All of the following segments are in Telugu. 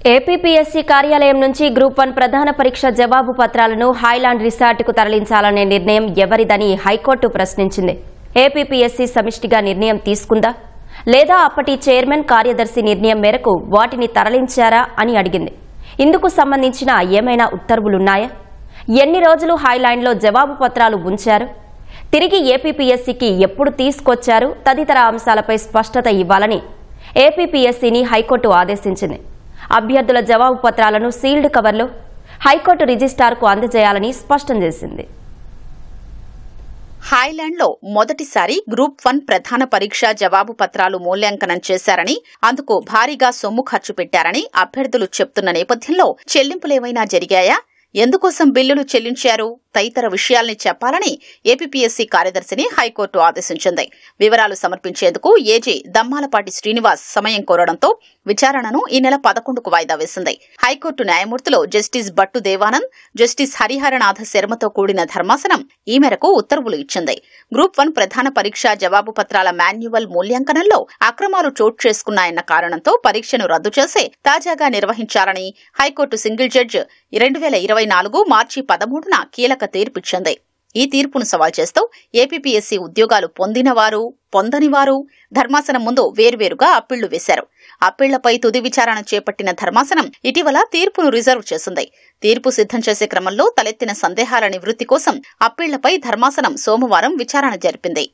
ఏపీపీఎస్సీ కార్యాలయం నుంచి గ్రూప్ 1 ప్రధాన పరీక్ష జవాబు పత్రాలను హైలాండ్ రిసార్ట్కు తరలించాలనే నిర్ణయం ఎవరిదని హైకోర్టు ప్రశ్నించింది. ఏపీపీఎస్సీ సమిష్టిగా నిర్ణయం తీసుకుందా లేదా అప్పటి చైర్మన్ కార్యదర్శి నిర్ణయం మేరకు వాటిని తరలించారా అని అడిగింది. ఇందుకు సంబంధించిన ఏమైనా ఉత్తర్వులున్నాయా? ఎన్ని రోజులు హైలాండ్లో జవాబు పత్రాలు ఉంచారు? తిరిగి ఏపీపీఎస్సీకి ఎప్పుడు తీసుకొచ్చారు? తదితర అంశాలపై స్పష్టత ఇవ్వాలని ఏపీపీఎస్సీని హైకోర్టు ఆదేశించింది. అభ్యర్థుల జవాబు పత్రాలను సీల్డ్ కవర్లో హైకోర్టు రిజిస్ట్రార్కు అందజేయాలని స్పష్టం చేసింది. హైలాండ్లో మొదటిసారి గ్రూప్ 1 ప్రధాన పరీక్ష జవాబు పత్రాలు మూల్యాంకనం చేశారని, అందుకు భారీగా సొమ్ము ఖర్చు పెట్టారని అభ్యర్థులు చెప్తున్న నేపథ్యంలో చెల్లింపులేమైనా జరిగాయా, ఎందుకోసం బిల్లులు చెల్లించారు తదితర విషయాల్ని చెప్పాలని ఏపీపీఎస్సీ కార్యదర్శిని హైకోర్టు ఆదేశించింది. వివరాలు సమర్పించేందుకు ఏజీ దమ్మాలపాటి శ్రీనివాస్ సమయం కోరడంతో విచారణను ఈ నెల 11కు వాయిదా వేసింది. హైకోర్టు న్యాయమూర్తులు జస్టిస్ భట్టు దేవానంద్, జస్టిస్ హరిహరనాథ శర్మతో కూడిన ధర్మాసనం ఈ మేరకు ఉత్తర్వులు ఇచ్చింది. గ్రూప్ 1 ప్రధాన పరీక్ష జవాబు పత్రాల మాన్యువల్ మూల్యాంకనంలో అక్రమాలు చోటు చేసుకున్నాయన్న కారణంతో పరీక్షను రద్దు చేసి తాజాగా నిర్వహించాలని హైకోర్టు సింగిల్ జడ్జి 2024 మార్చి 13న కీలక తీర్పిచ్చింది. ఈ తీర్పును సవాల్ చేస్తూ ఏపీపీఎస్సీ ఉద్యోగాలు పొందినవారు, పొందనివారు ధర్మాసనం ముందు వేర్వేరుగా అప్పీళ్లు వేశారు. అప్పీళ్లపై తుది విచారణ చేపట్టిన ధర్మాసనం ఇటీవల తీర్పును రిజర్వ్ చేసింది. తీర్పు సిద్ధం చేసే క్రమంలో తలెత్తిన సందేహాల నివృత్తి కోసం అప్పీళ్లపై ధర్మాసనం సోమవారం విచారణ జరిపింది.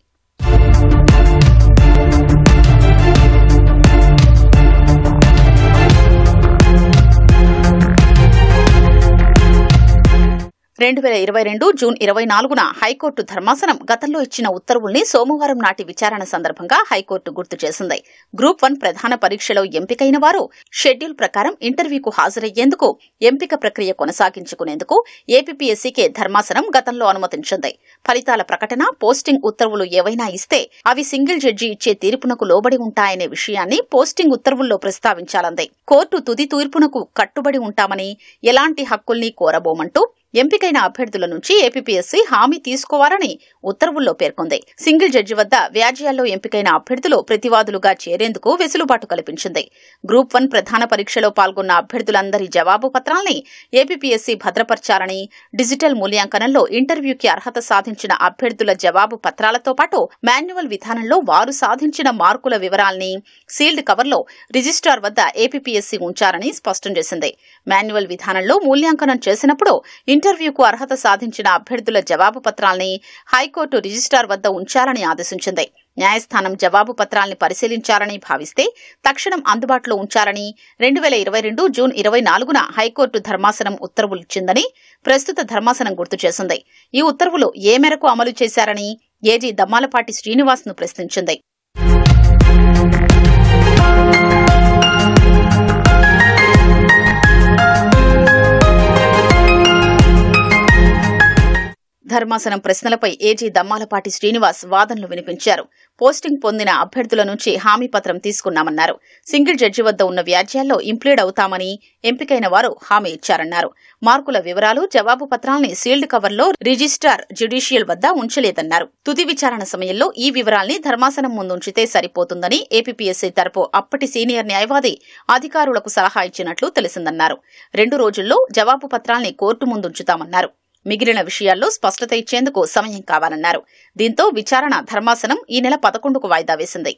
జూన్ 24న హైకోర్టు ధర్మాసనం గతంలో ఇచ్చిన ఉత్తర్వుల్ని సోమవారం నాటి విచారణ సందర్భంగా హైకోర్టు గుర్తు చేసింది. గ్రూప్ 1 ప్రధాన పరీక్షలో ఎంపికైన వారు షెడ్యూల్ ప్రకారం ఇంటర్వ్యూకు హాజరయ్యేందుకు ఎంపిక ప్రక్రియ కొనసాగించుకునేందుకు ఏపీపీఎస్సీకే ధర్మాసనం గతంలో అనుమతించింది. ఫలితాల ప్రకటన, పోస్టింగ్ ఉత్తర్వులు ఏవైనా ఇస్తే అవి సింగిల్ జడ్జి ఇచ్చే తీర్పునకు లోబడి ఉంటాయనే విషయాన్ని పోస్టింగ్ ఉత్తర్వుల్లో ప్రస్తావించాలంది. కోర్టు తుది తీర్పునకు కట్టుబడి ఉంటామని, ఎలాంటి హక్కుల్ని కోరబోమంటూ ఎంపికైన అభ్యర్థుల నుంచి ఏపీపీఎస్సీ హామీ తీసుకోవాలని ఉత్తర్వుల్లో పేర్కొంది. సింగిల్ జడ్జి వద్ద వ్యాజ్యాల్లో ఎంపికైన అభ్యర్థులు ప్రతివాదులుగా చేరేందుకు వెసులుబాటు కల్పించింది. గ్రూప్ 1 ప్రధాన పరీక్షలో పాల్గొన్న అభ్యర్థులందరి జవాబు పత్రాల్ని ఏపీపీఎస్సీ భద్రపర్చాలని, డిజిటల్ మూల్యాంకనంలో ఇంటర్వ్యూకి అర్హత సాధించిన అభ్యర్థుల జవాబు పత్రాలతో పాటు మాన్యువల్ విధానంలో వారు సాధించిన మార్కుల వివరాల్ని సీల్డ్ కవర్లో రిజిస్ట్రార్ వద్ద ఏపీపీఎస్సీ ఉంచారని స్పష్టం చేసింది. మాన్యువల్ విధానంలో మూల్యాంకనం చేసినప్పుడు ఇంటర్వ్యూకు అర్హత సాధించిన అభ్యర్థుల జవాబు పత్రాల్ని హైకోర్టు రిజిస్ట్రార్ వద్ద ఉంచాలని ఆదేశించింది. న్యాయస్థానం జవాబు పత్రాల్ని పరిశీలించాలని భావిస్తే తక్షణం అందుబాటులో ఉంచాలని 2022 జూన్ 24న హైకోర్టు ధర్మాసనం ఉత్తర్వులిచ్చిందని ప్రస్తుత ధర్మాసనం గుర్తు చేసింది. ఈ ఉత్తర్వులు ఏ మేరకు అమలు చేశారని ఏజీ దమ్మాలపాటి శ్రీనివాస్ ను ప్రశ్నించింది. ధర్మాసనం ప్రశ్నలపై ఏజీ దమ్మాలపాటి శ్రీనివాస్ వాదనలు వినిపించారు. పోస్టింగ్ పొందిన అభ్యర్థుల నుంచి హామీ పత్రం తీసుకున్నామన్నారు. సింగిల్ జడ్జి వద్ద ఉన్న వ్యాజ్యాల్లో ఇంప్లీడ్ అవుతామని ఎంపికైన వారు హామీ ఇచ్చారన్నారు. మార్కుల వివరాలు, జవాబు పత్రాల్ని సీల్డ్ కవర్లో రిజిస్ట్రార్ జ్యుడిషియల్ వద్ద ఉంచలేదన్నారు. తుది విచారణ సమయంలో ఈ వివరాల్ని ధర్మాసనం ముందుంచితే సరిపోతుందని ఏపీపీఎస్సీ తరపు అప్పటి సీనియర్ న్యాయవాది అధికారులకు సలహా ఇచ్చినట్లు తెలిసిందన్నారు. 2 రోజుల్లో జవాబు పత్రాల్ని కోర్టు ముందుంచుతామన్నారు. మిగిలిన విషయాల్లో స్పష్టత ఇచ్చేందుకు సమయం కావాలన్నారు. దీంతో విచారణ ధర్మాసనం ఈ నెల 11కు వాయిదా వేసింది.